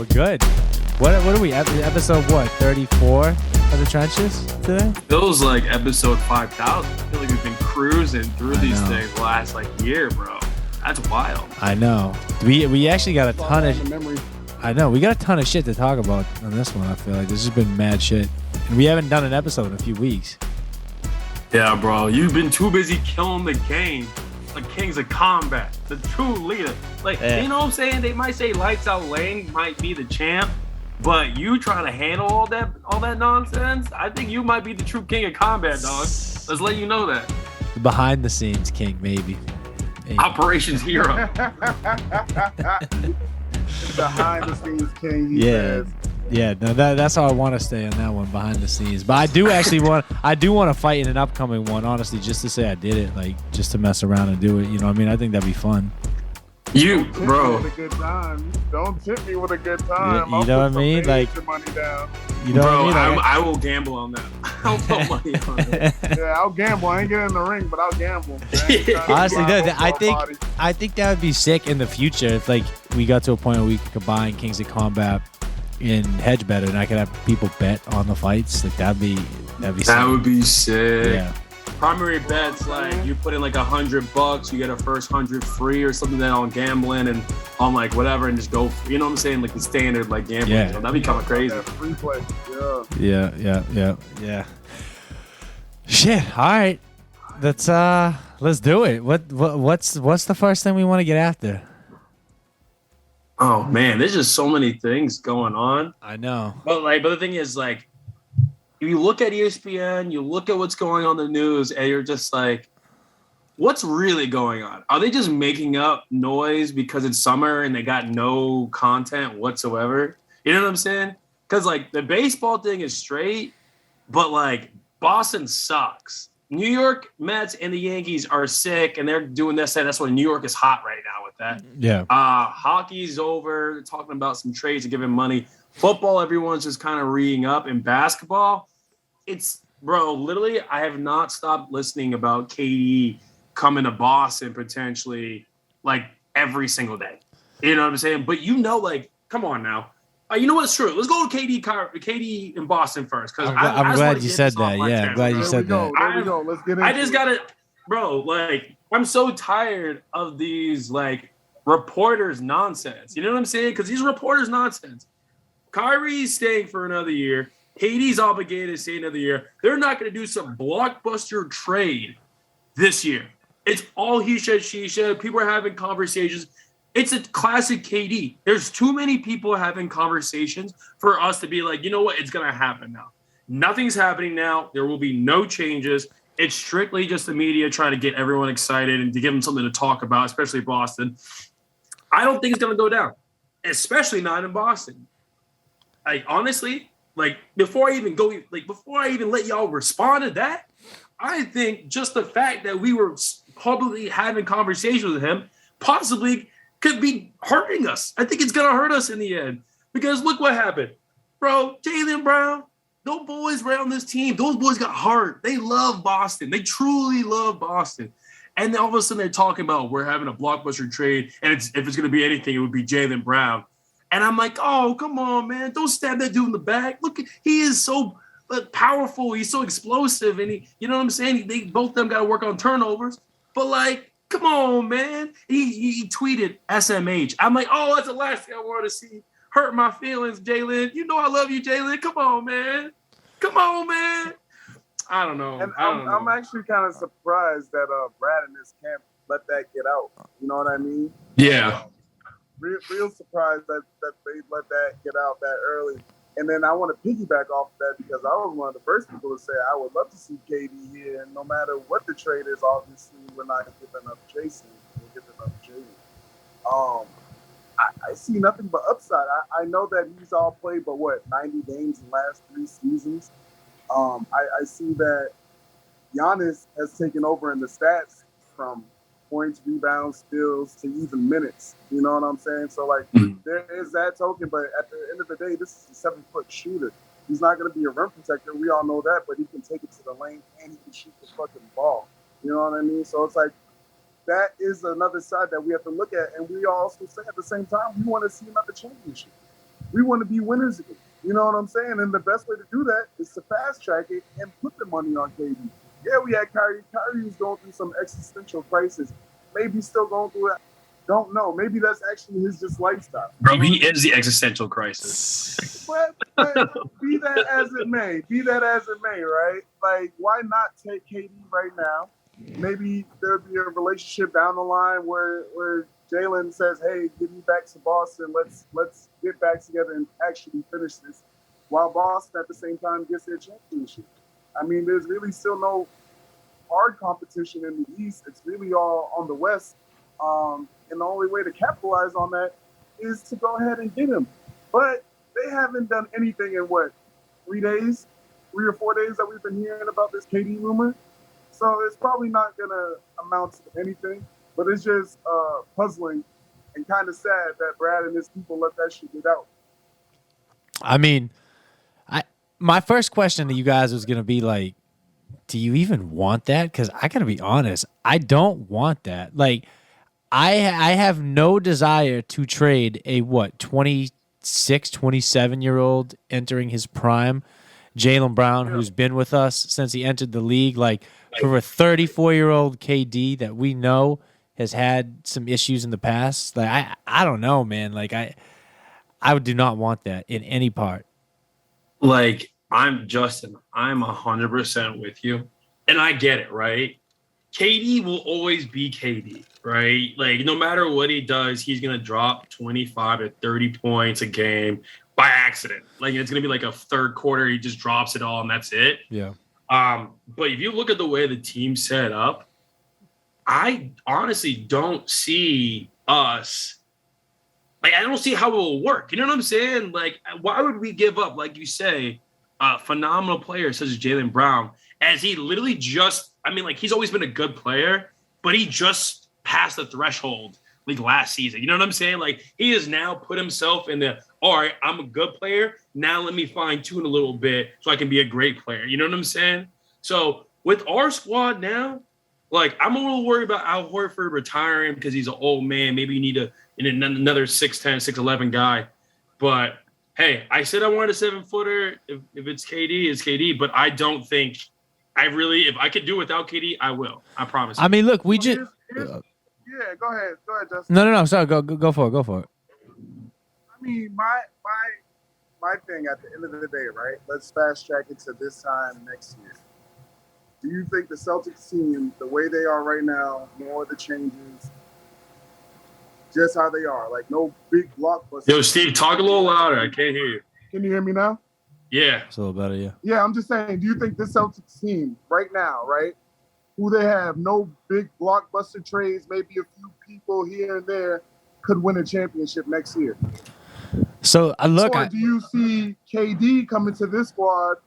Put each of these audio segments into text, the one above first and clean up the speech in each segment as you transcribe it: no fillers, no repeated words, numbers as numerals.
we're good. What are we? Episode what? 34 of the trenches today? Feels like episode 5,000. I feel like we've been cruising through these things last year, bro. That's wild. I know. We actually got a ton of. I know we got a ton of shit to talk about on this one. I feel like this has been mad shit, and we haven't done an episode in a few weeks. Yeah, bro. You've been too busy killing the game. The Kings of Combat, the true leader. You know what I'm saying? They might say Lights Out Lane might be the champ, but you trying to handle all that nonsense, I think you might be the true king of combat, dog. Let's let you know that. Behind the scenes king, maybe. Operations hero. Behind the scenes king, he says. Yeah, no, that's how I want to stay on that one, behind the scenes. But I do actually want to fight in an upcoming one, honestly, just to say I did it, just to mess around and do it. You know what I mean? I think that'd be fun. Bro. With a good time. Don't tip me with a good time. You know what I mean? Money down. You know bro, what I mean? I will gamble on that. I'll put money on it. Yeah, I'll gamble. I ain't getting in the ring, but I'll gamble. Honestly, no, I think that would be sick in the future if we got to a point where we could combine Kings of Combat and hedge better, and I could have people bet on the fights. That'd be sick. That would be sick. Yeah. Primary bets, you put in $100, you get a first 100 free or something that on gambling and on whatever, and just go. You know what I'm saying? The standard gambling. Yeah. So that'd be kind of crazy. Free play. Yeah. Shit. All right. Let's do it. What's the first thing we want to get after? Oh man, there's just so many things going on. I know. But the thing is, you look at ESPN, you look at what's going on in the news, and you're just what's really going on? Are they just making up noise because it's summer and they got no content whatsoever? You know what I'm saying? Because the baseball thing is straight, but Boston sucks. New York Mets and the Yankees are sick, and they're doing this, and that's why New York is hot right now with that. Yeah. Hockey's over. They're talking about some trades and giving money. Football, everyone's just kind of reading up. In basketball, literally, I have not stopped listening about KD coming to Boston potentially every single day. You know what I'm saying? But come on now. You know what's true? Let's go with KD in Boston first. Because I'm glad you said that. Yeah, I'm glad you said that. There we go. Let's get into it. I just got to, bro, I'm so tired of these, reporters' nonsense. You know what I'm saying? Because these reporters' nonsense. Kyrie's staying for another year. KD's obligated to stay another year. They're not going to do some blockbuster trade this year. It's all he said, she said. People are having conversations. It's a classic KD. There's too many people having conversations for us to be you know what? It's going to happen now. Nothing's happening now. There will be no changes. It's strictly just the media trying to get everyone excited and to give them something to talk about, especially Boston. I don't think it's going to go down, especially not in Boston. Honestly, before I even let y'all respond to that, I think just the fact that we were publicly having conversations with him possibly could be hurting us. I think it's going to hurt us in the end because look what happened. Bro, Jaylen Brown, those boys around this team, those boys got heart. They love Boston. They truly love Boston. And then all of a sudden they're talking about we're having a blockbuster trade, and if it's going to be anything, it would be Jaylen Brown. And I'm oh, come on, man. Don't stab that dude in the back. Look, he is so powerful. He's so explosive. And you know what I'm saying? Both of them got to work on turnovers. But come on, man. He tweeted SMH. I'm oh, that's the last thing I want to see. Hurt my feelings, Jaylen. You know I love you, Jaylen. Come on, man. I don't know. And I'm actually kind of surprised that Brad and his camp let that get out. You know what I mean? Yeah. Real surprised that they let that get out that early. And then I want to piggyback off of that because I was one of the first people to say I would love to see KD here. And no matter what the trade is, obviously we're not giving up Jason. We're giving up Jaylen. I see nothing but upside. I know that he's all played, but 90 games in the last 3 seasons. I see that Giannis has taken over in the stats from points, rebounds, steals, to even minutes. You know what I'm saying? So, there is that token, but at the end of the day, this is a 7-foot shooter. He's not going to be a rim protector. We all know that, but he can take it to the lane and he can shoot the fucking ball. You know what I mean? So it's that is another side that we have to look at. And we also say at the same time, we want to see another championship. We want to be winners again. You know what I'm saying? And the best way to do that is to fast track it and put the money on KD. Yeah, we had Kyrie. Kyrie was going through some existential crisis. Maybe still going through it. Don't know. Maybe that's actually his just lifestyle. Bro, he is the existential crisis. But be that as it may, right? Like, why not take KD right now? Maybe there'll be a relationship down the line where Jalen says, "Hey, get me back to Boston. Let's get back together and actually finish this." While Boston at the same time gets their championship. I mean, there's really still no hard competition in the East. It's really all on the West. And the only way to capitalize on that is to go ahead and get him. But they haven't done anything in 3 or 4 days that we've been hearing about this KD rumor. So it's probably not going to amount to anything. But it's just puzzling and kind of sad that Brad and his people let that shit get out. I mean, my first question to you guys was going to be like, do you even want that? Because I got to be honest, I don't want that. Like, I have no desire to trade a 26, 27-year-old entering his prime, Jaylen Brown, who's been with us since he entered the league, like for a 34-year-old KD that we know has had some issues in the past. Like I don't know, man. Like I do not want that in any part. Like, I'm 100% with you. And I get it, right? KD will always be KD, right? Like, no matter what he does, he's going to drop 25 to 30 points a game by accident. Like, it's going to be like a third quarter, he just drops it all and that's it. Yeah. But if you look at the way the team's set up, I honestly don't see us. Like, I don't see how it will work. You know what I'm saying? Like, why would we give up, like you say, a phenomenal player such as Jaylen Brown, as he literally he's always been a good player, but he just passed the threshold like last season. You know what I'm saying? Like, he has now put himself in all right, I'm a good player. Now let me fine tune a little bit so I can be a great player. You know what I'm saying? So with our squad now, like, I'm a little worried about Al Horford retiring because he's an old man. Maybe you need another 6'10", 6'11" guy. But hey, I said I wanted a 7-footer. If it's KD, it's KD. But I don't think if I could do without KD, I will. I promise. I mean, look, we just. Yeah, go ahead, Justin. No. Sorry, go for it. I mean, my thing at the end of the day, right? Let's fast track it to this time next year. Do you think the Celtics team, the way they are right now, no other changes, just how they are, like no big blockbuster? Yo, Steve, talk a little louder. I can't hear you. Can you hear me now? Yeah. It's a little better, yeah. Yeah, I'm just saying, do you think this Celtics team right now, right, who they have no big blockbuster trades, maybe a few people here and there, could win a championship next year? So, or do you see KD coming to this squad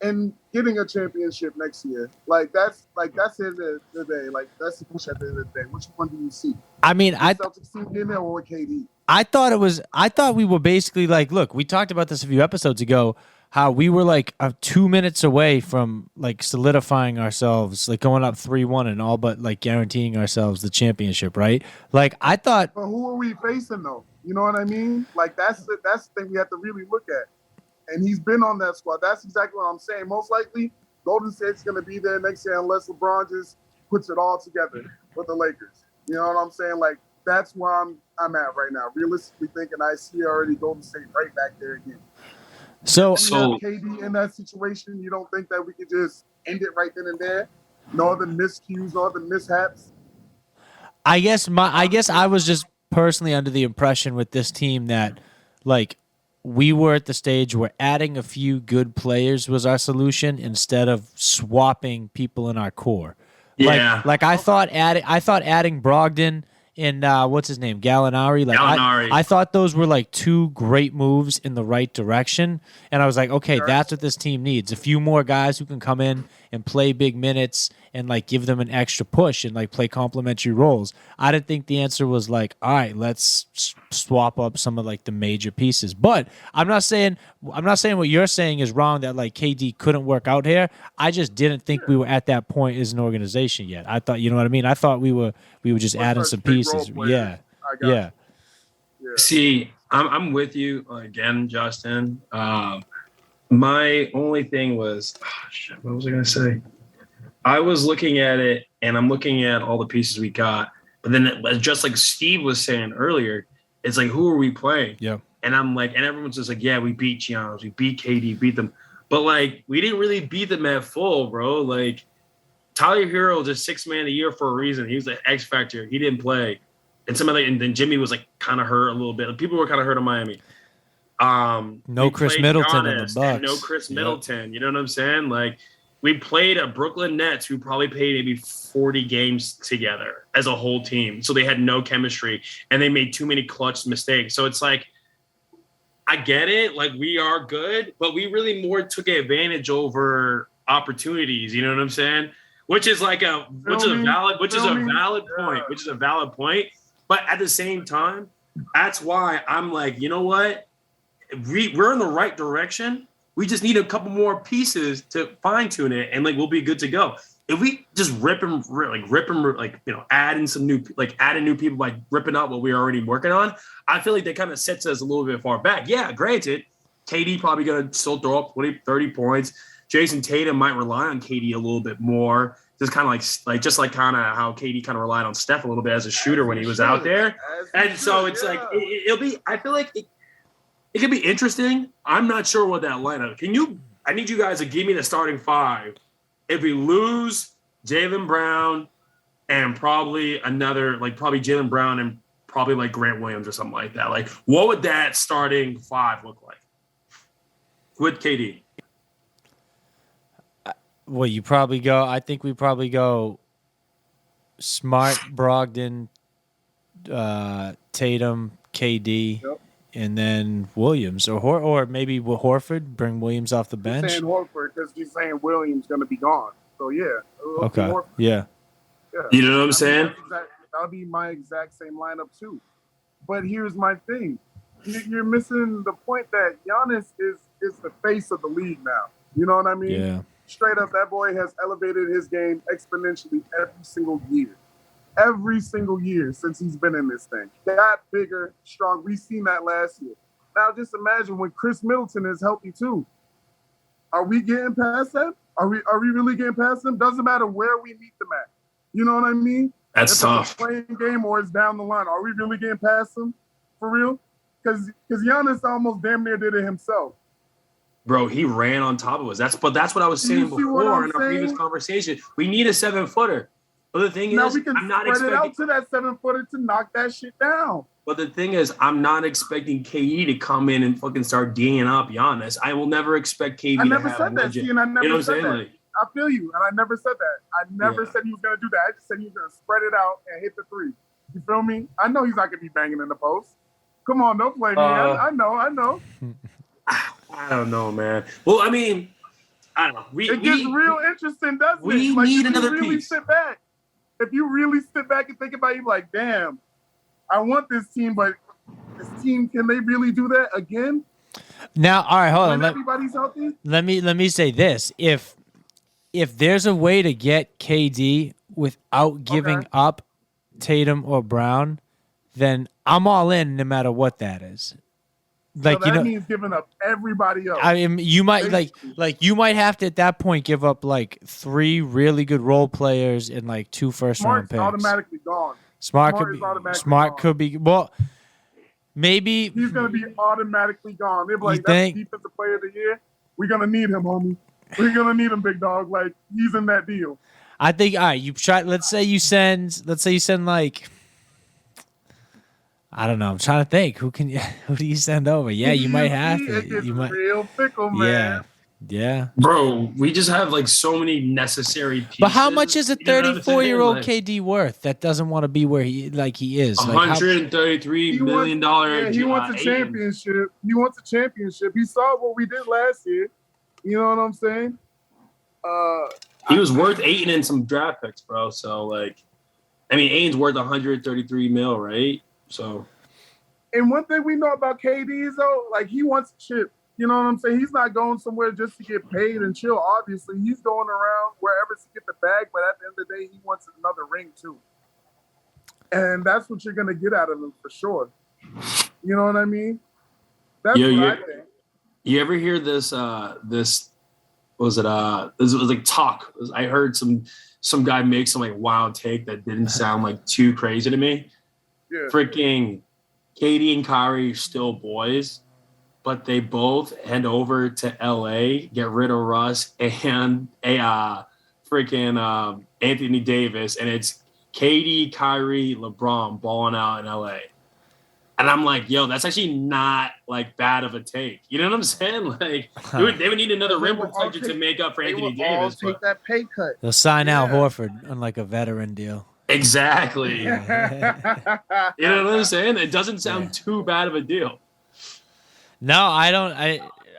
and getting a championship next year? That's it at the end of the day. Like, that's the push at the end of the day. Which one do you see? I mean, Celtics team in there or KD? I thought we were basically like, look, we talked about this a few episodes ago, how we were like 2 minutes away from like solidifying ourselves, like going up 3-1 and all but like guaranteeing ourselves the championship, right? Like, I thought. But who are we facing though? You know what I mean? Like, that's the thing we have to really look at. And he's been on that squad. That's exactly what I'm saying. Most likely, Golden State's going to be there next year unless LeBron just puts it all together with the Lakers. You know what I'm saying? Like, that's where I'm at right now. Realistically thinking, I see already Golden State right back there again. So KD in that situation, you don't think that we could just end it right then and there? No other miscues, no other mishaps? I guess I was just personally under the impression with this team that, like, we were at the stage where adding a few good players was our solution instead of swapping people in our core. Yeah. Like I thought adding Brogdon and what's his name, Gallinari. Like Gallinari. I thought those were like two great moves in the right direction, and I was like, okay, that's what this team needs. A few more guys who can come in and play big minutes and like give them an extra push and like play complementary roles. I didn't think the answer was like, all right, let's swap up some of like the major pieces. But I'm not saying what you're saying is wrong, that like KD couldn't work out here. I just didn't think we were at that point as an organization yet. I thought, you know what I mean? I thought we were just adding some pieces. Yeah. See, I'm with you again, Justin. My only thing was, what was I gonna say? I was looking at it, and I'm looking at all the pieces we got, but then just like Steve was saying earlier, it's like, who are we playing? Yeah. And I'm like, and everyone's just like, yeah, we beat Giannis, we beat KD, beat them, but like, we didn't really beat them at full, bro. Like, Tyler Hero just 6th man of the year for a reason. He was an X factor. He didn't play, and and then Jimmy was like kind of hurt a little bit. People were kind of hurt in Miami. No Chris Middleton in the Bucks. No Chris Middleton. You know what I'm saying? Like, we played a Brooklyn Nets who probably played maybe 40 games together as a whole team. So they had no chemistry, and they made too many clutch mistakes. So it's like, I get it. Like, we are good, but we really more took advantage over opportunities. You know what I'm saying? Which is a valid point. But at the same time, that's why I'm like, you know what? We're in the right direction. We just need a couple more pieces to fine tune it, and like, we'll be good to go. If we just adding new people by ripping out what we're already working on, I feel like that kind of sets us a little bit far back. Yeah, granted, KD probably gonna still throw up 20, 30 points. Jason Tatum might rely on KD a little bit more, just kind of like how KD kind of relied on Steph a little bit as a shooter when he was out there. And so it's like it'll be. I feel like it could be interesting. I'm not sure what that lineup. I need you guys to give me the starting 5. If we lose Jaylen Brown and probably Jaylen Brown and probably like Grant Williams or something like that, like, what would that starting 5 look like with KD? Well, I think we probably go Smart, Brogdon, Tatum, KD. Yep. And then Williams or maybe Horford, bring Williams off the bench. He's saying Horford because he's saying Williams going to be gone. So, yeah. Okay. Yeah. You know what I'm saying? That'll be my exact same lineup, too. But here's my thing. You're missing the point that Giannis is the face of the league now. You know what I mean? Yeah. Straight up, that boy has elevated his game exponentially every single year. Every single year since he's been in this thing. Got bigger, strong. We've seen that last year. Now just imagine when Chris Middleton is healthy too. Are we getting past that? Are we really getting past them? Doesn't matter where we meet them at. You know what I mean? That's tough. It's a playing game or it's down the line. Are we really getting past them? For real? Because Giannis almost damn near did it himself. Bro, he ran on top of us. That's what I was saying before in our previous conversation. We need a 7-footer. But the thing is, we can I'm not spread it out to that 7-footer to knock that shit down. But the thing is, I'm not expecting KD to come in and fucking start D'ing up Giannis. I will never expect KD to have I never said that, and I never said that. Like, I feel you, and I never said that. I never said he was going to do that. I just said he was going to spread it out and hit the 3. You feel me? I know he's not going to be banging in the post. Come on, don't play me. I know. I don't know, man. Well, I mean, I don't know. It gets real interesting, doesn't it? We need another piece. If you really sit back and think about it, you're like, damn, I want this team, but this team, can they really do that again? Now, all right, hold on. Everybody's healthy? Let me say this. If there's a way to get KD without giving up Tatum or Brown, then I'm all in no matter what that is. Like, so that means giving up everybody else. I mean, you might you might have to at that point give up like 3 really good role players and like 2 first-round picks. Automatically gone. Smart could be well. Maybe he's gonna be automatically gone. They're like, that's the defensive player of the year. We're gonna need him, homie. We're gonna need him, big dog. Like, he's in that deal. I think. All right, you try. Let's say you send like. I don't know. I'm trying to think. Who do you send over? Yeah, you might have to. You might. Real fickle, man. Yeah. Bro, we just have like so many necessary pieces. But how much is a 34-year-old KD worth that doesn't want to be where he is? $133 million. He wants a championship. He wants a championship. He saw what we did last year. You know what I'm saying? He was worth Ayton and some draft picks, bro. So like, I mean, Ayton's worth $133 million, right? So, and one thing we know about KD is though, like, he wants a chip. You know what I'm saying? He's not going somewhere just to get paid and chill. Obviously, he's going around wherever to get the bag. But at the end of the day, he wants another ring too, and that's what you're gonna get out of him for sure. You know what I mean? That's Yeah, what I think. You ever hear this? This was it? This was like talk. I heard some guy make some like wild take that didn't sound like too crazy to me. Yeah. Freaking Katie and Kyrie still boys, but they both head over to LA, get rid of Russ and freaking Anthony Davis, and it's Katie, Kyrie, LeBron balling out in LA. And I'm like, yo, that's actually not like bad of a take. You know what I'm saying? Like, they would need another rim protector to make up for Anthony Davis. Take that pay cut. They'll sign Al Horford on like a veteran deal. Exactly. You know what I'm saying? It doesn't sound too bad of a deal. No, I don't.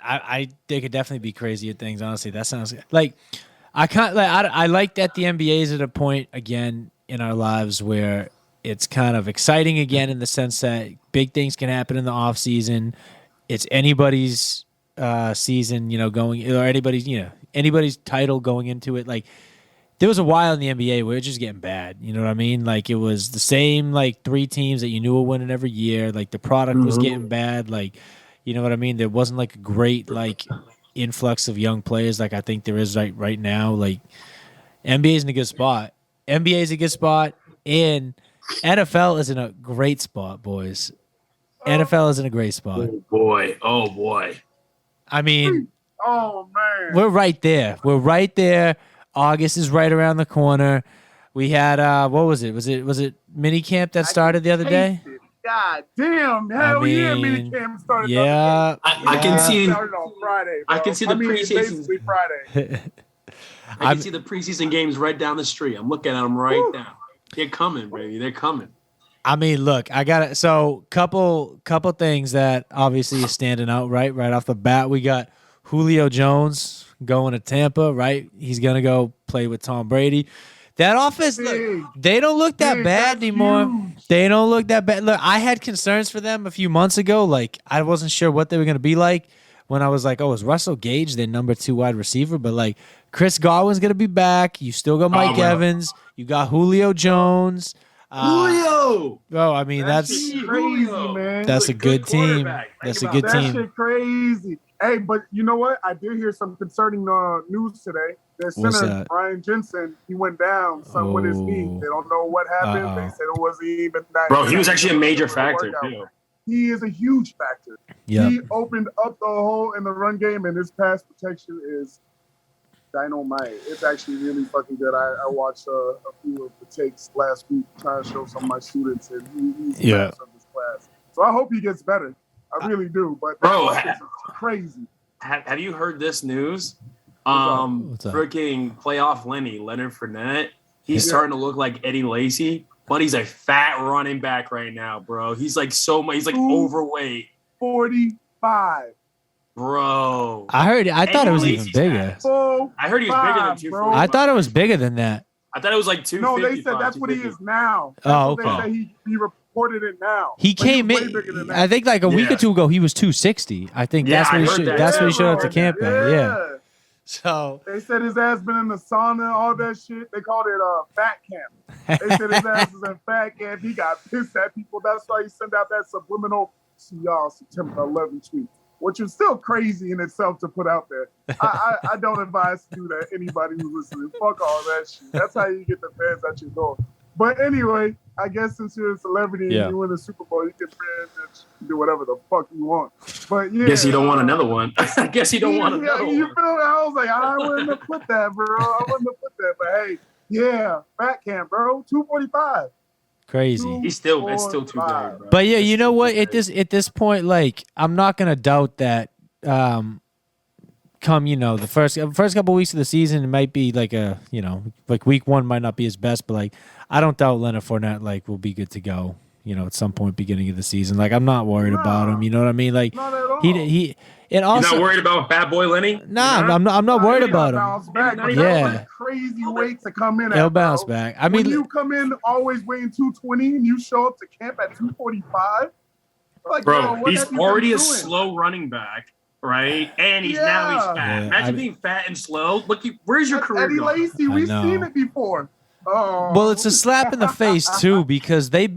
I they could definitely be crazier things. Honestly, that sounds like I like that the NBA is at a point again in our lives where it's kind of exciting again in the sense that big things can happen in the off season. It's anybody's season, going or anybody's title going into it. Like there was a while in the NBA where it was just getting bad. You know what I mean? Like it was the same like three teams that you knew were winning every year. Like the product was getting bad. Like you know what I mean? There wasn't like a great like influx of young players like I think there is right now. Like NBA is in a good spot. NBA is a good spot, and NFL is in a great spot, boys. NFL is in a great spot. Oh boy. I mean, oh man, we're right there. August is right around the corner. We had what was it? Was it mini camp that started the other day? God damn! Hell yeah, mini camp started. Yeah, I can see. Started on Friday, bro. I can see the preseason. Friday. I can see the preseason games right down the street. I'm looking at them right now. They're coming, baby. They're coming. I mean, look, I got it. So, couple things that obviously is standing out right off the bat. We got Julio Jones going to Tampa, right? He's gonna go play with Tom Brady. That offense, look, they don't look that bad anymore. Huge. They don't look that bad. Look, I had concerns for them a few months ago. Like, I wasn't sure what they were gonna be like when I was like, oh, is Russell Gage their number 2 wide receiver? But like, Chris Godwin's gonna be back. You still got Mike Evans. You got Julio Jones. Julio. Bro, I mean that's crazy, man. That's a good team. That's a good team. That shit crazy. Hey, but you know what? I did hear some concerning news today. Their center, Ryan Jensen, he went down with his knee. They don't know what happened. They said it wasn't even that. Bro, he was actually a major factor too. He is a huge factor. Yep. He opened up the hole in the run game, and his pass protection is dynamite. It's actually really fucking good. I watched a few of the takes last week trying to show some of my students, and he's the best of his class. So I hope he gets better. I really do. But bro, it's crazy. Have you heard this news? Freaking playoff Leonard Fournette. He's starting to look like Eddie Lacy, but he's a fat running back right now, bro. He's like he's like overweight. 45. Bro. I thought it was even bigger. I heard he was bigger than 245. I thought it was bigger than that. I thought it was like 255. No, they said that's what he is now. Okay. They say he reported it now. He came in. I think like a week or two ago he was 260. I think that's what he should. That's what he showed up to camp at. Yeah. So they said his ass been in the sauna, all that shit. They called it fat camp. They said his ass was in fat camp. He got pissed at people. That's why he sent out that subliminal "See y'all September 11th" tweet, which is still crazy in itself to put out there. I don't advise to do that. Anybody who's listening, fuck all that shit. That's how you get the fans at your door. But anyway, I guess since you're a celebrity and you win the Super Bowl, you can do whatever the fuck you want. But yeah, guess you don't want another one. I guess you don't want another one. You feel me? I was like, I wouldn't have put that, bro. I wouldn't have put that. But hey, yeah, fat camp, bro. 245. Crazy. It's still too big, bro. But yeah, you know what? At this point, like, I'm not gonna doubt that. Come, the first couple of weeks of the season, it might be like like week 1 might not be his best, but like I don't doubt Leonard Fournette like will be good to go. At some point beginning of the season. Like I'm not worried about him. You know what I mean? Like not at all. he and also you're not worried about Bad Boy Lenny? Nah, I'm not worried about him. Back, yeah, crazy weight to come in. He'll bounce back. I mean, when you come in always weighing 220 and you show up to camp at 245, like, bro, he's already a slow running back. Right, and now he's fat. Imagine being fat and slow. Look, where's your career Eddie going? Lacy, we've seen it before. Oh. Well, it's a slap in the face too because they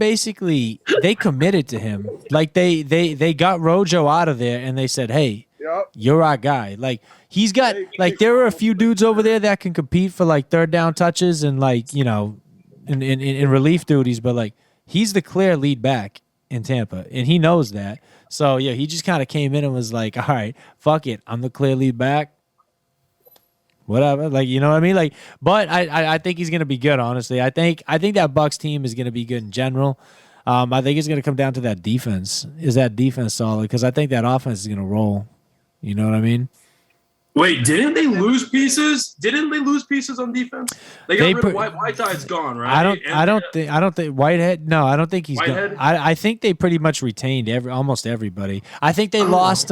committed to him. Like they got Rojo out of there and they said, "Hey, Yep. you're our guy." Like he's got like there are a few dudes over there that can compete for like third down touches and like in relief duties, but like he's the clear lead back in Tampa and he knows that. So yeah, he just kind of came in and was like, "All right, fuck it, I'm the clear lead back." Whatever, like you know what I mean, like. But I think he's gonna be good. Honestly, I think that Bucks team is gonna be good in general. I think it's gonna come down to that defense. Is that defense solid? Because I think that offense is gonna roll. You know what I mean? Wait, didn't they lose pieces? Didn't they lose pieces on defense? They got rid of Whitehead's gone, right? I don't think Whitehead. No, I don't think he's gone. I think they pretty much retained almost everybody. I think they lost.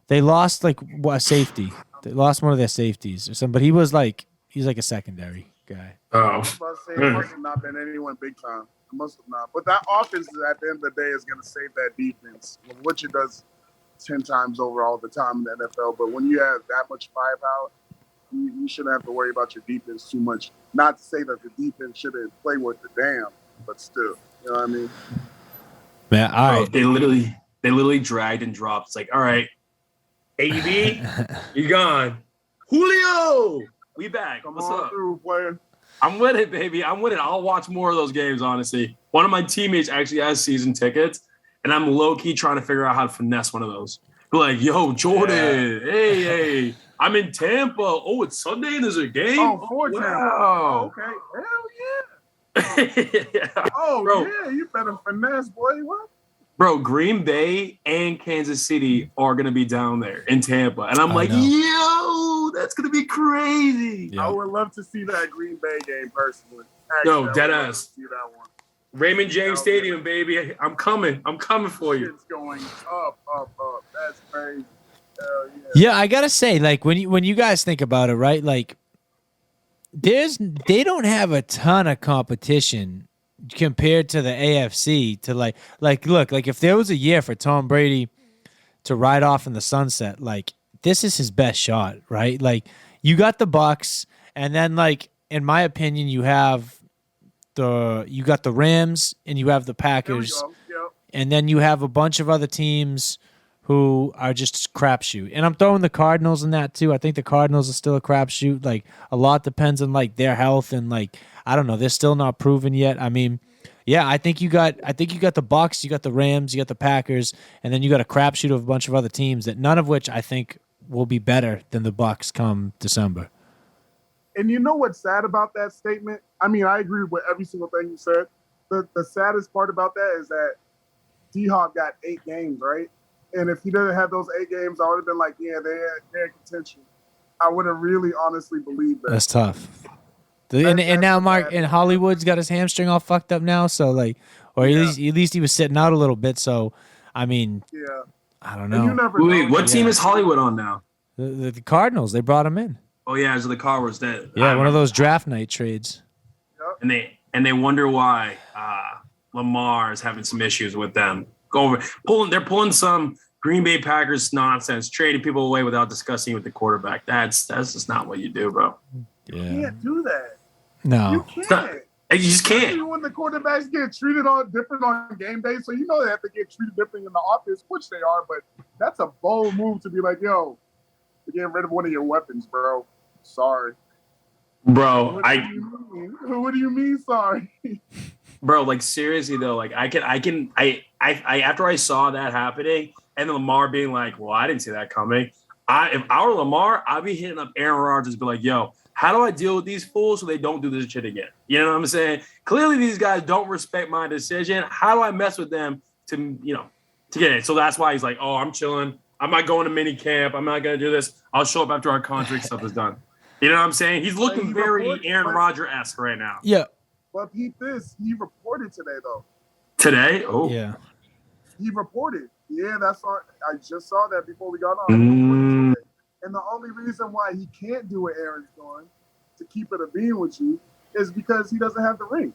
They lost like a safety. They lost one of their safeties or something, but he's like a secondary guy. Oh, I was about to say, it must have not been anyone big time. It must have not. But that offense, at the end of the day, is going to save that defense, which it does 10 times over all the time in the NFL. But when you have that much firepower, you shouldn't have to worry about your defense too much. Not to say that the defense shouldn't play worth the damn, but still, you know what I mean? Man, all right. They literally dragged and dropped. It's like, all right. AB, you gone. Julio, we back. Come What's on up? through, player. I'm with it, baby. I'm with it. I'll watch more of those games, honestly. One of my teammates actually has season tickets, and I'm low-key trying to figure out how to finesse one of those. Be like, yo, Jordan, hey, I'm in Tampa. Oh, it's Sunday and there's a game? Oh, for Tampa. Wow. Oh, okay. Hell yeah. Yeah. Oh, Bro. yeah. You better finesse, boy. What? Bro, Green Bay and Kansas City are going to be down there in Tampa. And I'm like, yo, that's going to be crazy. Yeah. I would love to see that Green Bay game personally. Yo, deadass. See that one. Raymond James Stadium, baby. I'm coming for you. It's going up. That's crazy. Hell yeah. Yeah, I got to say, like, when you guys think about it, right, like, they don't have a ton of competition compared to the AFC to like look, like if there was a year for Tom Brady to ride off in the sunset, like this is his best shot, right? Like you got the Bucks and then like in my opinion you got the Rams and you have the Packers and then you have a bunch of other teams who are just crapshoot. And I'm throwing the Cardinals in that too. I think the Cardinals are still a crapshoot. Like a lot depends on like their health and like I don't know. They're still not proven yet. I mean, yeah, I think you got the Bucks, you got the Rams, you got the Packers, and then you got a crapshoot of a bunch of other teams that none of which I think will be better than the Bucks come December. And you know what's sad about that statement? I mean, I agree with every single thing you said. The saddest part about that is that D-Hawk got 8 games, right? And if he didn't have those 8 games, I would have been like, yeah, they're in contention. I would have really honestly believed that. That's tough. And now Mark and Hollywood's got his hamstring all fucked up now, so like, or at least he was sitting out a little bit. So, I mean, I don't know. Wait, what team is Hollywood on now? The Cardinals. They brought him in. Oh yeah, so the Cardinals dead. Yeah, one of those draft night trades. Yep. And they wonder why Lamar is having some issues with them. They're pulling some Green Bay Packers nonsense, trading people away without discussing with the quarterback. That's just not what you do, bro. Yeah. You can't do that. No. You can't. You just can't. Especially when the quarterbacks get treated different on game day, so you know they have to get treated different in the office, which they are, but that's a bold move to be like, yo, you're getting rid of one of your weapons, bro. Sorry. Bro, what do you mean sorry? Bro, like seriously though, like I after I saw that happening and then Lamar being like, well, I didn't see that coming. If I were Lamar, I'd be hitting up Aaron Rodgers, be like, yo, how do I deal with these fools so they don't do this shit again? You know what I'm saying? Clearly, these guys don't respect my decision. How do I mess with them to get it? So that's why he's like, oh, I'm chilling. I'm not going to mini camp. I'm not going to do this. I'll show up after our contract stuff is done. You know what I'm saying? He's looking very Aaron Rodgers-esque right now. Yeah. But he reported today, though. Today? Oh. Yeah. He reported. Yeah, that's all. I just saw that before we got on. And the only reason why he can't do what Aaron's doing, to keep it a being with you, is because he doesn't have the ring.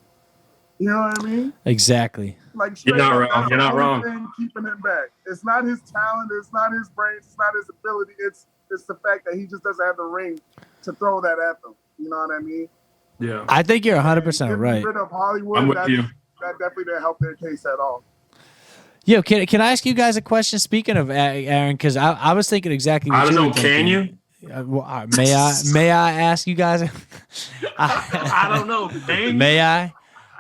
You know what I mean? Exactly. Like you're not wrong. You're not wrong. Thing keeping him back. It's not his talent. It's not his brains. It's not his ability. It's the fact that he just doesn't have the ring to throw that at them. You know what I mean? Yeah. I think you're 100% right. Rid of Hollywood, I'm with you. That definitely didn't help their case at all. Yo, can I ask you guys a question? Speaking of Aaron, because I was thinking exactly what I don't you were know. Can thinking. you? May I ask you guys? I don't know. Can May I?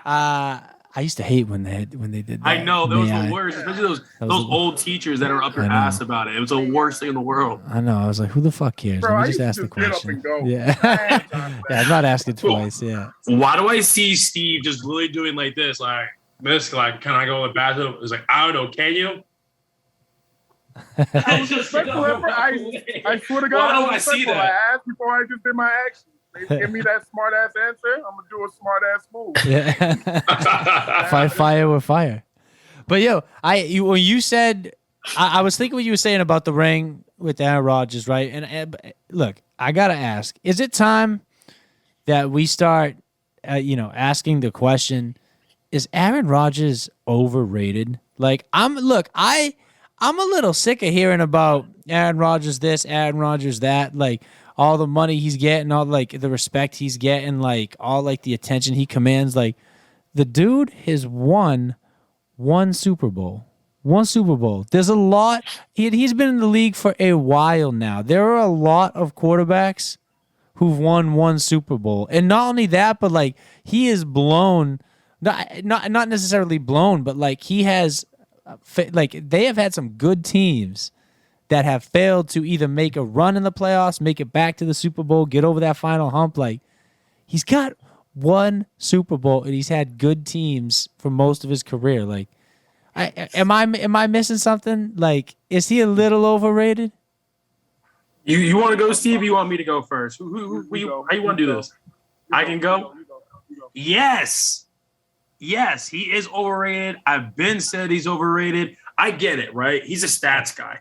I used to hate when they did that. I know that was May the I? worst, especially those old teachers that are up their I know. ass about it. It was the worst thing in the world. I know. I was like, who the fuck cares? Bro, Let I me just used ask to the just get up question. and go. Yeah. Yeah, I'm not asking twice. Yeah. Why do I see Steve just literally doing like this? Like, Miss, like, can I go to the bathroom? It's like, I don't know. Can you? I was respectful. I swear to God, Why I don't I was see respectful. that? I asked before I just did my action. They give me that smart ass answer. I'm gonna do a smart ass move. Yeah. Fight fire with fire. But yo, when you said, I was thinking what you were saying about the ring with Aaron Rodgers, right? And look, I gotta ask: is it time that we start, asking the question? Is Aaron Rodgers overrated? Like, I'm a little sick of hearing about Aaron Rodgers this, Aaron Rodgers that, like all the money he's getting, all like the respect he's getting, like all like the attention he commands. Like, the dude has won one Super Bowl. One Super Bowl. There's a lot. He's been in the league for a while now. There are a lot of quarterbacks who've won one Super Bowl, and not only that, but like he is blown. Not necessarily blown, but like he has, like they have had some good teams that have failed to either make a run in the playoffs, make it back to the Super Bowl, get over that final hump. Like, he's got one Super Bowl and he's had good teams for most of his career. Like, am I missing something? Like, is he a little overrated? You want to go, Steve? Or you want me to go first? How you want to do this? I can go. You go. Yes, he is overrated. I've been said he's overrated. I get it, right? He's a stats guy.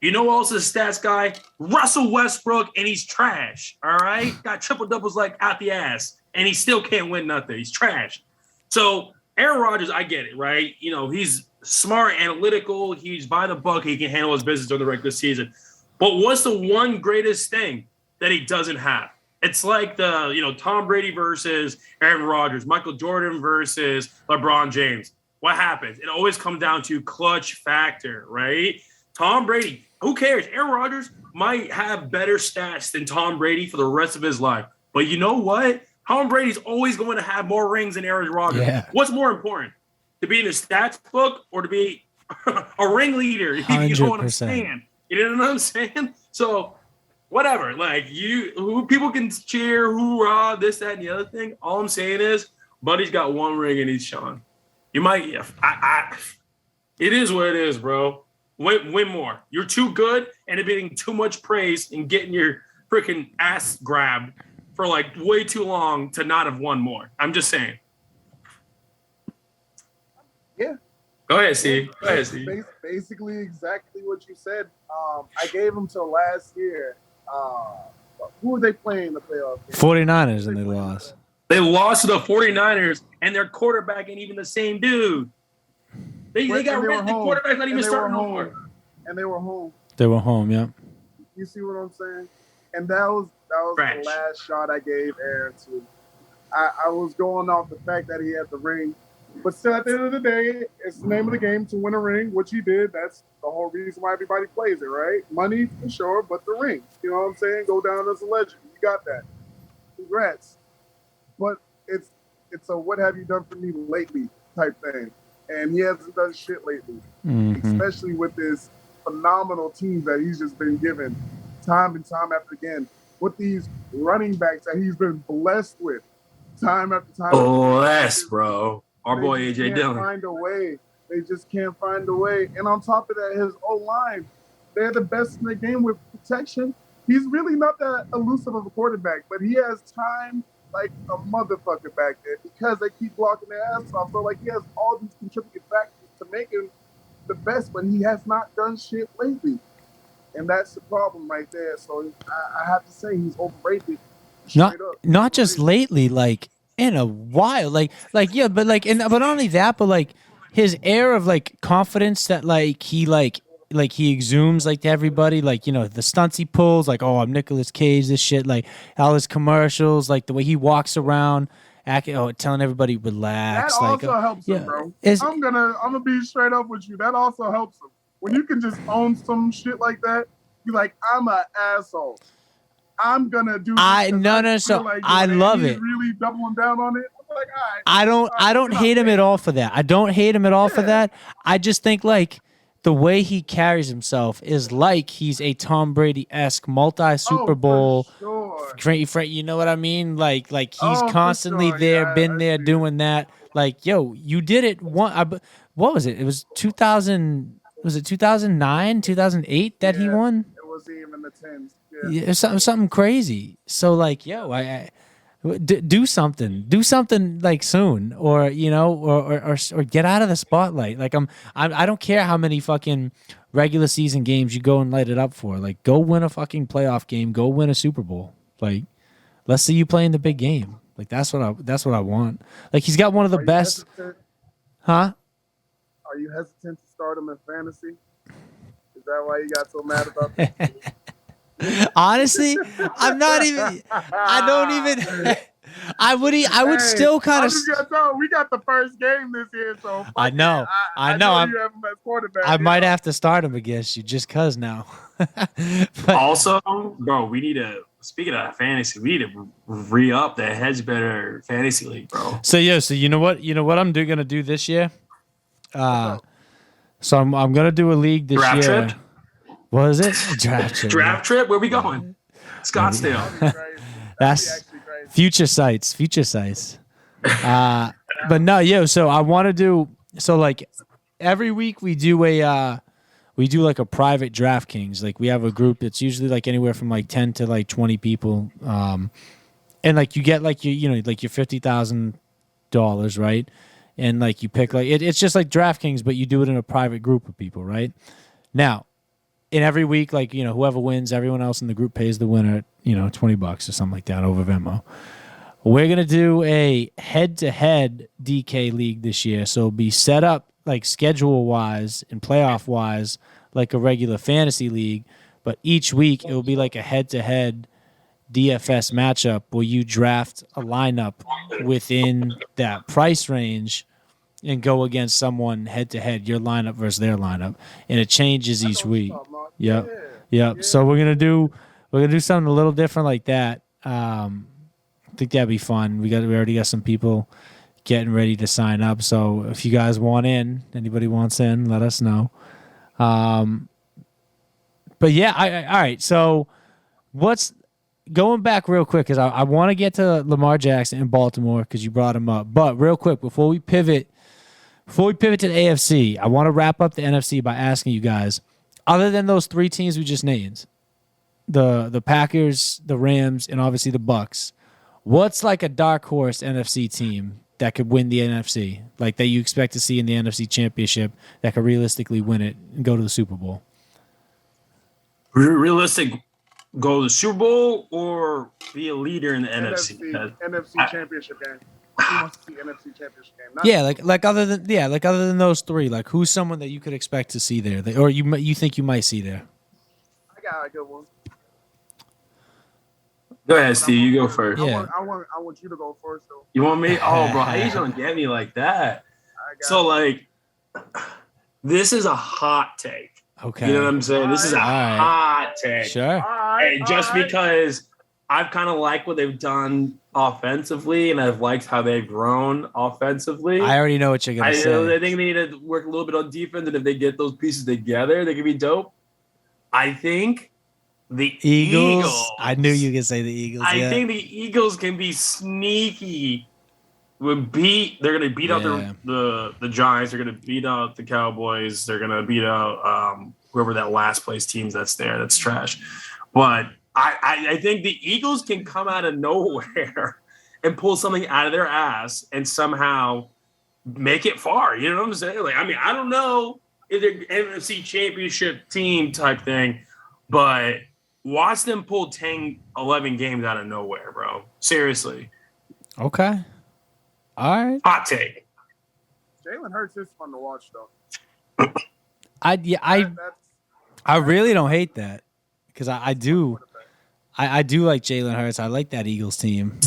You know who else is a stats guy? Russell Westbrook, and he's trash, all right? Got triple-doubles like out the ass, and he still can't win nothing. He's trash. So Aaron Rodgers, I get it, right? You know, he's smart, analytical. He's by the book. He can handle his business during the regular season. But what's the one greatest thing that he doesn't have? It's like Tom Brady versus Aaron Rodgers, Michael Jordan versus LeBron James. What happens? It always comes down to clutch factor, right? Tom Brady, who cares? Aaron Rodgers might have better stats than Tom Brady for the rest of his life. But you know what? Tom Brady's always going to have more rings than Aaron Rodgers. Yeah. What's more important? To be in the stats book or to be a ringleader? You know what I'm saying? You know what I'm saying? So whatever, like people can cheer, hoorah, this, that, and the other thing. All I'm saying is, Buddy's got one ring and he's Sean. You might, it is what it is, bro. Win more. You're too good and getting too much praise and getting your freaking ass grabbed for like way too long to not have won more. I'm just saying. Yeah. Go ahead, Steve. Basically, exactly what you said. I gave him till last year. Who were they playing in the playoffs? 49ers, and they lost. They lost to the 49ers, and their quarterback ain't even the same dude. They got rid of the quarterback's not even starting no more. And they were home. They were home, yeah. You see what I'm saying? And that was the last shot I gave Aaron to. I was going off the fact that he had the ring. But still, at the end of the day, it's the name of the game to win a ring, which he did. That's the whole reason why everybody plays it, right? Money, for sure, but the ring. You know what I'm saying? Go down as a legend. You got that. Congrats. But it's a what have you done for me lately type thing. And he hasn't done shit lately, especially with this phenomenal team that he's just been given time and time after again, with these running backs that he's been blessed with time after time. Blessed, bro. Our boy A.J. Dillon. They just can't find a way. And on top of that, his O-line, they're the best in the game with protection. He's really not that elusive of a quarterback, but he has time like a motherfucker back there because they keep blocking their ass off. So, like, he has all these contributing factors to make him the best, but he has not done shit lately. And that's the problem right there. So, I have to say he's overrated. Not just lately, like, in a while, but not only that, but like his air of like confidence that like he like like he exhumes like to everybody, like, you know, the stunts he pulls, like, oh, I'm Nicolas Cage, this shit, like all his commercials, like the way he walks around, telling everybody relax. That like, also helps him, bro. I'm gonna be straight up with you. That also helps him. When you can just own some shit like that, you're like, I'm an asshole. I'm gonna do. So like I love he's it. Really doubling down on it. I'm like, all right. I don't hate him at all for that. I don't hate him at all for that. I just think like the way he carries himself is like he's a Tom Brady-esque multi-Super Bowl. Sure. You know what I mean? Like he's constantly there, been there, doing that. Like, yo, you did it. What was it? It was 2000. Was it 2009, 2008 that he won? It was even the 10s. Yeah, something crazy. So like, yo, do something like soon, or you know, or get out of the spotlight. Like I don't care how many fucking regular season games you go and light it up for. Like, go win a fucking playoff game, go win a Super Bowl. Like, let's see you play in the big game. Like, that's what I want. Like, he's got one of the best. Huh? Are you hesitant to start him in fantasy? Is that why you got so mad about that? Honestly, I'm not even. I don't even. I would still kind of. We got the first game this year, so I know. I know. You have him as quarterback. I might have to start him against you just cause now. But, also, bro, we need to. Speaking of fantasy, we need to re-up the Hedge Better fantasy league, bro. So you know what I'm gonna do this year. So I'm gonna do a league this Draft year. Trip? What is it? Draft trip. Draft trip? Where we going? Scottsdale. That's future sites. But no, so I want to do like every week we do like a private DraftKings. Like, we have a group that's usually like anywhere from like 10 to like 20 people. And like you get like you know like your $50,000, right? And like you pick like it's just like DraftKings, but you do it in a private group of people, right? Now, in every week, like, you know, whoever wins, everyone else in the group pays the winner, you know, $20 or something like that over Venmo. We're gonna do a head-to-head DK league this year, so it'll be set up like schedule-wise and playoff-wise like a regular fantasy league, but each week it will be like a head-to-head DFS matchup where you draft a lineup within that price range and go against someone head-to-head, your lineup versus their lineup, and it changes each week. Yep. So we're gonna do something a little different like that. I think that'd be fun. We already got some people getting ready to sign up. So if you guys want in, anybody wants in, let us know. But yeah, all right. So what's going back real quick, because I want to get to Lamar Jackson in Baltimore because you brought him up. But real quick, before we pivot to the AFC, I want to wrap up the NFC by asking you guys, other than those three teams we just named, the Packers, the Rams, and obviously the Bucks, what's like a dark horse NFC team that could win the NFC, like that you expect to see in the NFC Championship that could realistically win it and go to the Super Bowl? Realistic, go to the Super Bowl or be a leader in the NFC Championship game. He wants to see NFC Championship game. Like other than those three, like who's someone that you could expect to see there, or you think you might see there? I got a good one. Go ahead, Steve. You go first. I want you to go first, though. You want me? Oh, bro, how you gonna get me like that? Like, this is a hot take. Okay. You know what I'm saying? This is a hot take. Sure. And just because I've kind of liked what they've done offensively, and I've liked how they've grown offensively. I already know what you're gonna say. I think they need to work a little bit on defense, and if they get those pieces together, they can be dope. I think the Eagles. I knew you were gonna say the Eagles. I think the Eagles can be sneaky. They're gonna beat out the Giants. They're gonna beat out the Cowboys. They're gonna beat out whoever that last place teams that's trash. But I think the Eagles can come out of nowhere and pull something out of their ass and somehow make it far. You know what I'm saying? Like, I mean, I don't know if they're NFC Championship team type thing, but watch them pull 10, 11 games out of nowhere, bro. Seriously. Okay. All right. Hot take. Jalen Hurts is fun to watch, though. I really don't hate that because I do like Jalen Hurts. I like that Eagles team.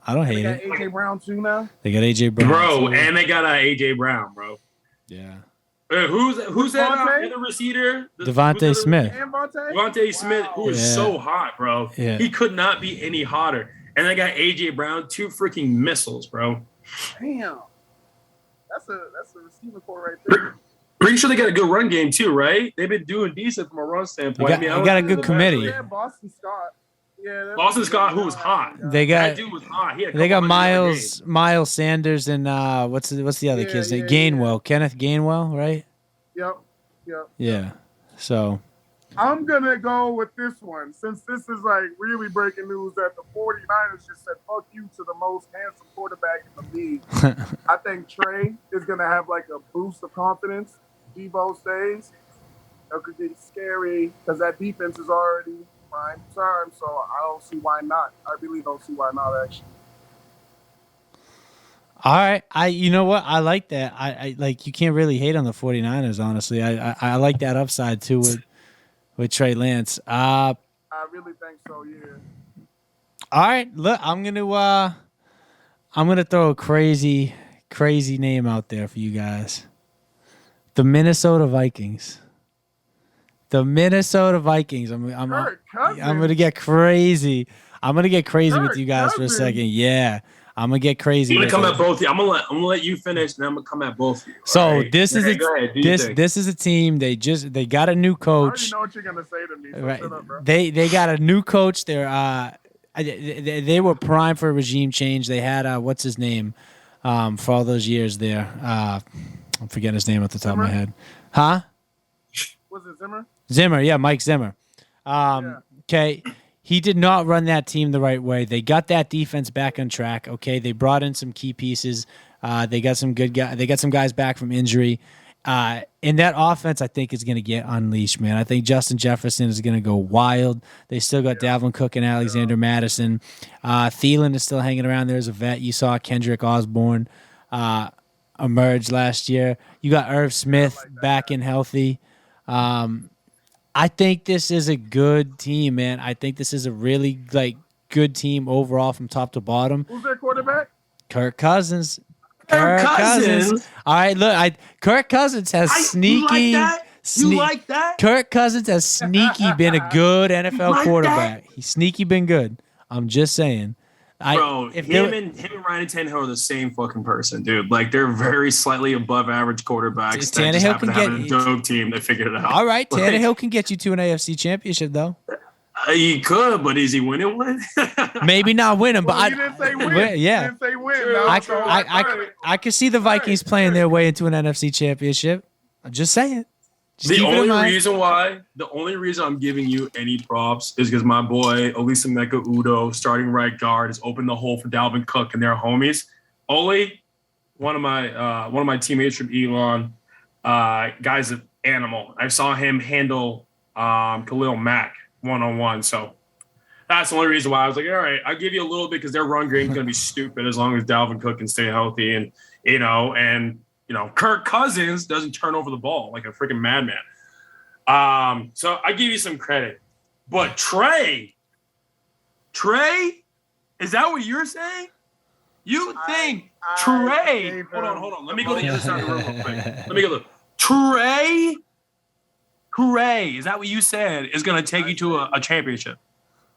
I don't hate it. They got AJ Brown too now. They got AJ Brown, bro, too. and they got AJ Brown, bro. Yeah. Who's that other receiver? Devontae Smith. Devontae Smith, who is so hot, bro. Yeah. He could not be any hotter. And they got AJ Brown, 2 freaking missiles, bro. Damn. That's a receiver core right there. Pretty sure they got a good run game too, right? They've been doing decent from a run standpoint. They got a good committee. Yeah, Boston Scott. Yeah, Boston Scott, who was hot. That dude was hot. They got Miles Sanders and what's the other kid's name? Gainwell. Kenneth Gainwell, right? Yep. Yeah. So I'm gonna go with this one since this is like really breaking news that the 49ers just said fuck you to the most handsome quarterback in the league. I think Trey is gonna have like a boost of confidence. Debo stays. It could get scary because that defense is already prime time, so I don't see why not. I really don't see why not, actually. All right. You know what? I like that. I like, you can't really hate on the 49ers, honestly. I like that upside too with Trey Lance. I really think so, yeah. All right. Look, I'm gonna throw a crazy name out there for you guys. The Minnesota Vikings. I'm gonna get crazy. With you guys for a second. Yeah, I'm gonna get crazy. I'm gonna come at both of you. I'm gonna let you finish, and then I'm gonna come at both of you. So right? This is a team. They got a new coach. I already know what you're gonna say to me. So right? Shut up, bro. They got a new coach. They were primed for a regime change. They had what's his name for all those years there. I'm forgetting his name off the top of my head. Huh? Was it Zimmer? Zimmer, yeah, Mike Zimmer. Okay, he did not run that team the right way. They got that defense back on track. Okay, they brought in some key pieces. They got some good guys. They got some guys back from injury. And that offense, I think, is going to get unleashed, man. I think Justin Jefferson is going to go wild. They still got Dalvin Cook and Alexander Madison. Thielen is still hanging around there as a vet. You saw Kendrick Osborne emerge last year. You got Irv Smith back and healthy. I think this is a good team, man. I think this is a really good team overall from top to bottom. Who's their quarterback? Kirk Cousins. Kirk Cousins. All right, look, Kirk Cousins has sneaky. You like that? Kirk Cousins has sneaky been a good NFL quarterback. He's sneaky been good. I'm just saying. Bro, him and Ryan Tannehill are the same fucking person, dude. Like, they're very slightly above average quarterbacks that just happen to have a dope team that figured it out. All right, Tannehill can get you to an AFC championship, though. He could, but is he winning one? Maybe not winning, but he didn't say win. Yeah. He didn't say win. I could see the Vikings playing their way into an NFC championship. I'm just saying. The only reason I'm giving you any props is because my boy Olisameka Udoh, starting right guard, has opened the hole for Dalvin Cook and their homies. Oli, one of my teammates from Elon, guy's an animal. I saw him handle Khalil Mack one-on-one. So that's the only reason why I was like, all right, I'll give you a little bit because their run game is going to be stupid as long as Dalvin Cook can stay healthy and Kirk Cousins doesn't turn over the ball like a freaking madman. So I give you some credit. But Trey, is that what you're saying? You think Trey? Hold on. Let me go to the other side of the room real quick. Let me go. Trey, is that what you said is going to take you to a championship?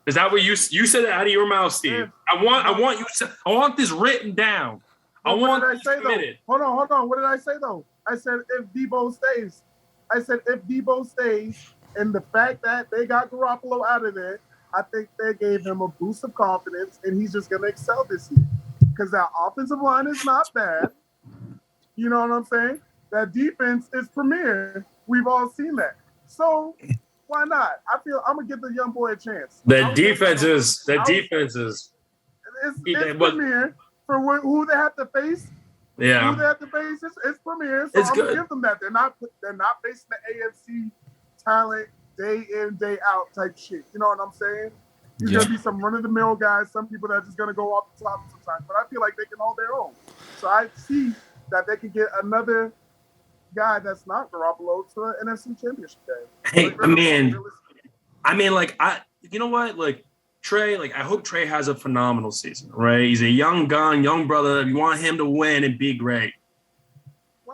Is that what you said that out of your mouth, Steve? I want this written down. What did I say though? Hold on. What did I say though? I said if Debo stays, and the fact that they got Garoppolo out of there, I think they gave him a boost of confidence, and he's just gonna excel this year. Because that offensive line is not bad. You know what I'm saying? That defense is premier. We've all seen that. So why not? I feel I'm gonna give the young boy a chance. That defense is. It's premier. For who they have to face, who they have to face, it's premier. So I'm gonna give them that. They're not facing the AFC talent day in, day out type shit. You know what I'm saying? There's gonna be some run of the mill guys, some people that are just gonna go off the top sometimes. But I feel like they can hold their own. So I see that they can get another guy that's not Garoppolo to an NFC Championship game. Hey, I mean, like, you know what? Like, Trey, like, I hope Trey has a phenomenal season, right? He's a young gun, young brother. You want him to win and be great.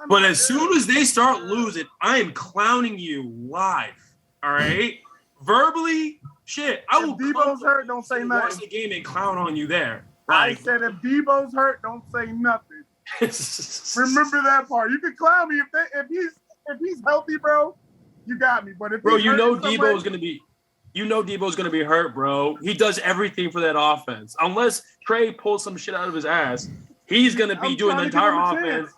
But as soon as they start losing, I am clowning you live, all right? Verbally, shit. I will. If Debo's hurt, don't say nothing. Watch the game and clown on you there. I said if Debo's hurt, don't say nothing. Remember that part. You can clown me if he's healthy, bro. You got me. But if Debo's gonna be hurt, bro. He does everything for that offense. Unless Trey pulls some shit out of his ass, he's gonna be doing the entire offense.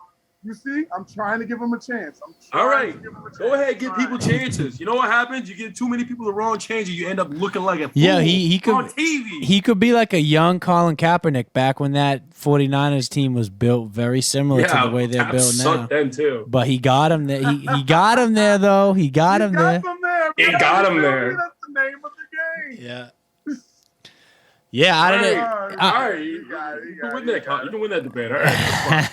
You see, I'm trying to give him a chance. All right, go ahead, give people chances. You know what happens? You give too many people the wrong chances, you end up looking like a fool he could, on TV. He could be like a young Colin Kaepernick back when that 49ers team was built very similar to the way they're built now. Then too. But he got him there. He got him there, though. He got him there. He got him there. That's the name of the game. Yeah. Yeah, I don't know. All right, you can win that debate. All right.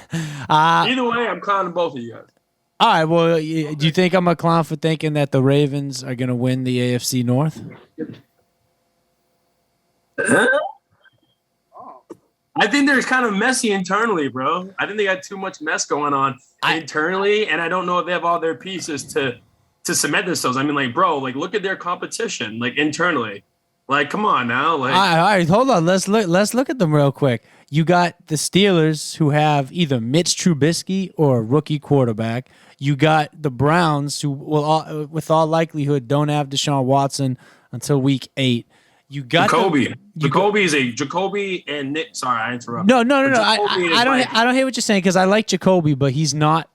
Either way, I'm clowning both of you guys. All right. Well, do you think I'm a clown for thinking that the Ravens are going to win the AFC North? I think they're kind of messy internally, bro. I think they got too much mess going on internally, and I don't know if they have all their pieces to cement themselves. I mean, like, bro, like, look at their competition, like, internally. Like, come on now. Like, all right, hold on. Let's look at them real quick. You got the Steelers, who have either Mitch Trubisky or a rookie quarterback. You got the Browns, who will, with all likelihood, don't have Deshaun Watson until week 8. You got Jacoby and Nick. Sorry, I interrupted. No. I don't hate what you're saying because I like Jacoby, but he's not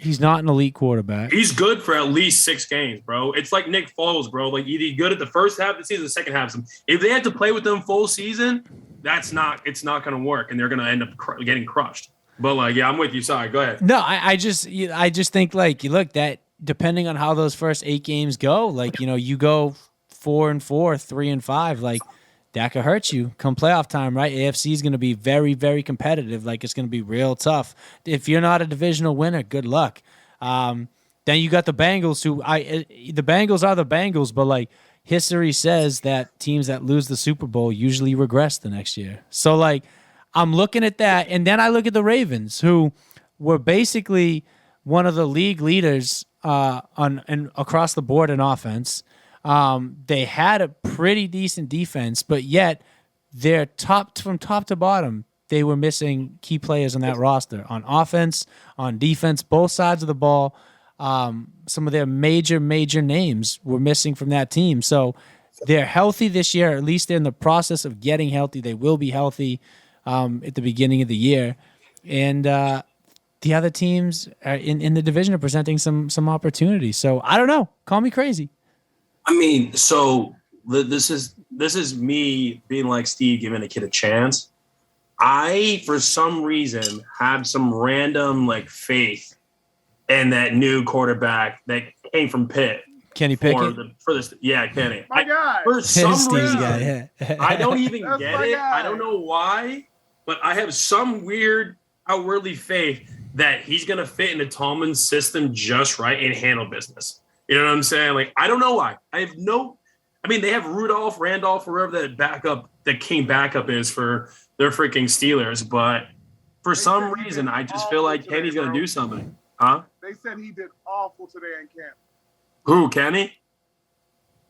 an elite quarterback. He's good for at least 6 games, bro. It's like Nick Foles, bro. Like, either good at the first half of the season, the second half of the season. If they had to play with them full season, it's not going to work, and they're going to end up getting crushed. But, like, yeah, I'm with you. Sorry, go ahead. No, I just think, like, you look, that depending on how those first 8 games go, like, you know, you go 4-4, 3-5, like, that could hurt you come playoff time, right? AFC is going to be very, very competitive. Like, it's going to be real tough. If you're not a divisional winner, good luck. Then you got the Bengals, the Bengals are the Bengals, but, like, history says that teams that lose the Super Bowl usually regress the next year. So, like, I'm looking at that, and then I look at the Ravens, who were basically one of the league leaders across the board in offense. They had a pretty decent defense, but yet they're from top to bottom. They were missing key players on that roster on offense, on defense, both sides of the ball. Some of their major names were missing from that team. So they're healthy this year. At least they're in the process of getting healthy. They will be healthy at the beginning of the year. And the other teams in the division are presenting some opportunities. So I don't know. Call me crazy. I mean, so this is me being like Steve, giving a kid a chance. I, for some reason, have some random like faith in that new quarterback that came from Pitt. Kenny Pickett? Kenny. My guy. For some reason, guy, yeah. I don't even That's get my it. guy. I don't know why, but I have some weird, outwardly faith that he's going to fit into Tomlin's system just right and handle business. You know what I'm saying? Like, I don't know why. They have Randolph, wherever that king backup is for their freaking Steelers. But for some reason, I just feel like Kenny's going to do something. Huh? They said he did awful today in camp. Who, Kenny?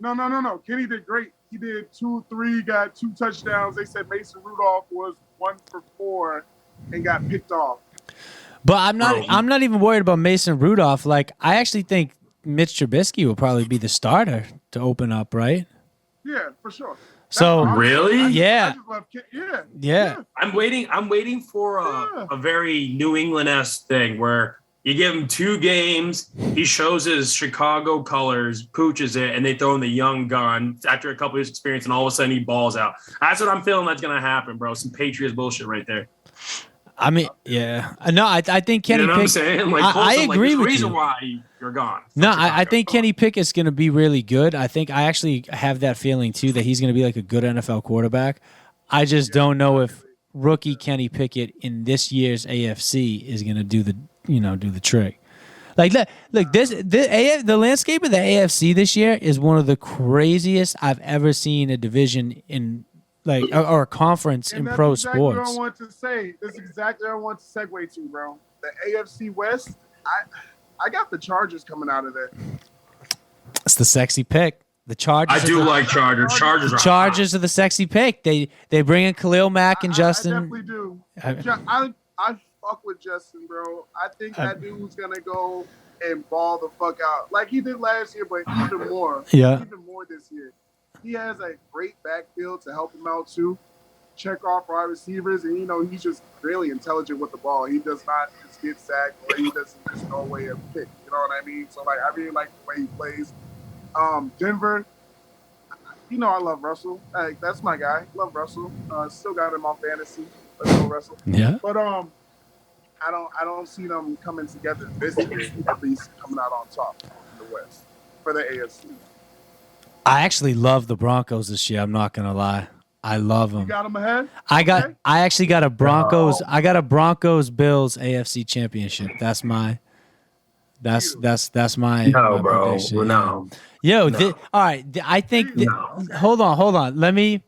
No. Kenny did great. He did 2-3, got 2 touchdowns. They said Mason Rudolph was 1 for 4 and got picked off. But I'm not even worried about Mason Rudolph. Like, I actually think Mitch Trubisky will probably be the starter to open up, right? Yeah, for sure. So really? Yeah. Yeah. I'm waiting for a very New England-esque thing where you give him 2 games, he shows his Chicago colors, pooches it, and they throw in the young gun after a couple years experience, and all of a sudden he balls out. That's what I'm feeling that's going to happen, bro. Some Patriots bullshit right there. I mean, yeah. No, I think Kenny Pickett. You know what I'm saying? Like, I agree with you. Reason why you're gone. No, I think Kenny Pickett's going to be really good. I actually have that feeling, too, that he's going to be like a good NFL quarterback. I just don't know if rookie Kenny Pickett in this year's AFC is going to do the trick. Like, look, the landscape of the AFC this year is one of the craziest I've ever seen a division in, like, or a conference in pro exactly sports. What I want to say. That's exactly what I want to segue to, bro. The AFC West. I got the Chargers coming out of there. It's the sexy pick. The Chargers. I do like Chargers. Chargers are the sexy pick. They bring in Khalil Mack and Justin. I definitely do. I fuck with Justin, bro. I think that dude's gonna go and ball the fuck out like he did last year, but even more. Yeah. Even more this year. He has a great backfield to help him out too. Check off wide receivers, and he's just really intelligent with the ball. He does not just get sacked, or he doesn't just throw away a pick. You know what I mean? So I really like the way he plays. Denver, I love Russell. Like, that's my guy. Love Russell. Still got him on fantasy. Let's go Russell. Yeah. But I don't see them coming together this year, at least coming out on top in the West for the AFC. I actually love the Broncos this year. I'm not gonna lie. I love them. You got them ahead? I actually got a Broncos. I got a Broncos Bills AFC championship. That's my. That's my. No, my bro. prediction. No. Yo, all right. I think. Hold on. Let me.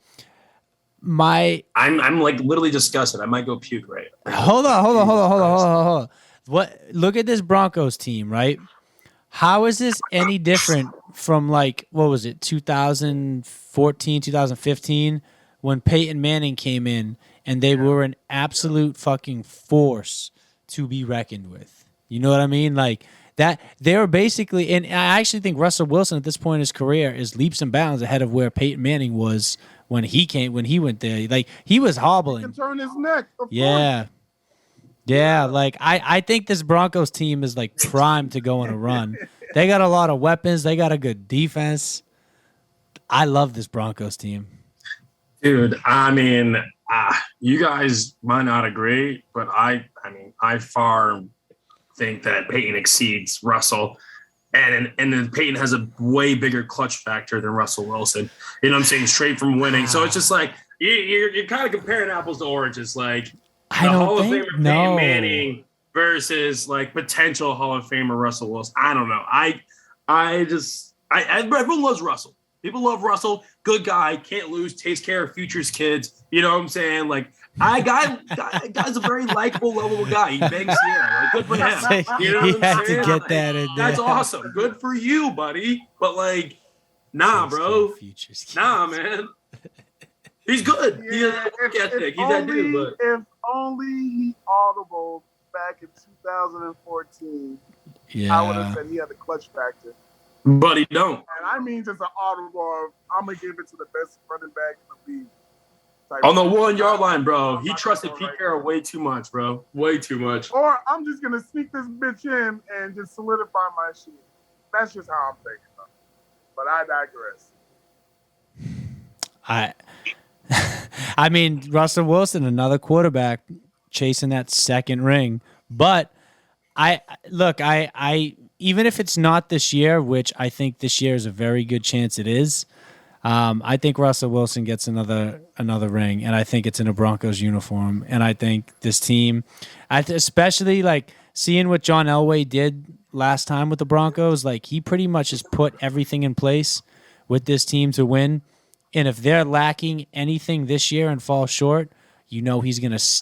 I'm like literally disgusted. I might go puke right. Hold on. What? Look at this Broncos team, right? How is this any different from, like, what was it, 2014, 2015, when Peyton Manning came in and they were an absolute fucking force to be reckoned with? You know what I mean? Like that, they were basically, and I actually think Russell Wilson at this point in his career is leaps and bounds ahead of where Peyton Manning was when he went there. Like, he was hobbling. He can turn his neck. Yeah. Yeah, like I think this Broncos team is like primed to go on a run. They got a lot of weapons. They got a good defense. I love this Broncos team. Dude, I mean, you guys might not agree, but I far think that Peyton exceeds Russell. And then Peyton has a way bigger clutch factor than Russell Wilson. You know what I'm saying? Straight from winning. So it's just like you're kind of comparing apples to oranges. Like, the Hall of Famer Peyton Manning versus like potential Hall of Famer Russell Wilson. I don't know. Everyone loves Russell. People love Russell. Good guy, can't lose, takes care of futures kids. You know what I'm saying? Like, guy's a very likable, lovable guy. He bangs here. Like, good for him. You know what I'm saying? To get that in there. That's awesome. Good for you, buddy. But like, nah, bro. Nah, man. He's good. He has a work ethic. He's that dude. But if only he audible back in 2014, I would have said he had the clutch factor. But he don't. And I mean just an audible of, I'm going to give it to the best running back in the league. On the 1 yard line, bro. He trusted Pete Carroll way too much, bro. Way too much. Or I'm just going to sneak this bitch in and just solidify my shit. That's just how I'm thinking. But I digress. I mean, Russell Wilson, another quarterback chasing that second ring. But I even if it's not this year, which I think this year is a very good chance it is, I think Russell Wilson gets another ring, and I think it's in a Broncos uniform. And I think this team, especially like seeing what John Elway did last time with the Broncos, like he pretty much has put everything in place with this team to win. And if they're lacking anything this year and fall short, he's going to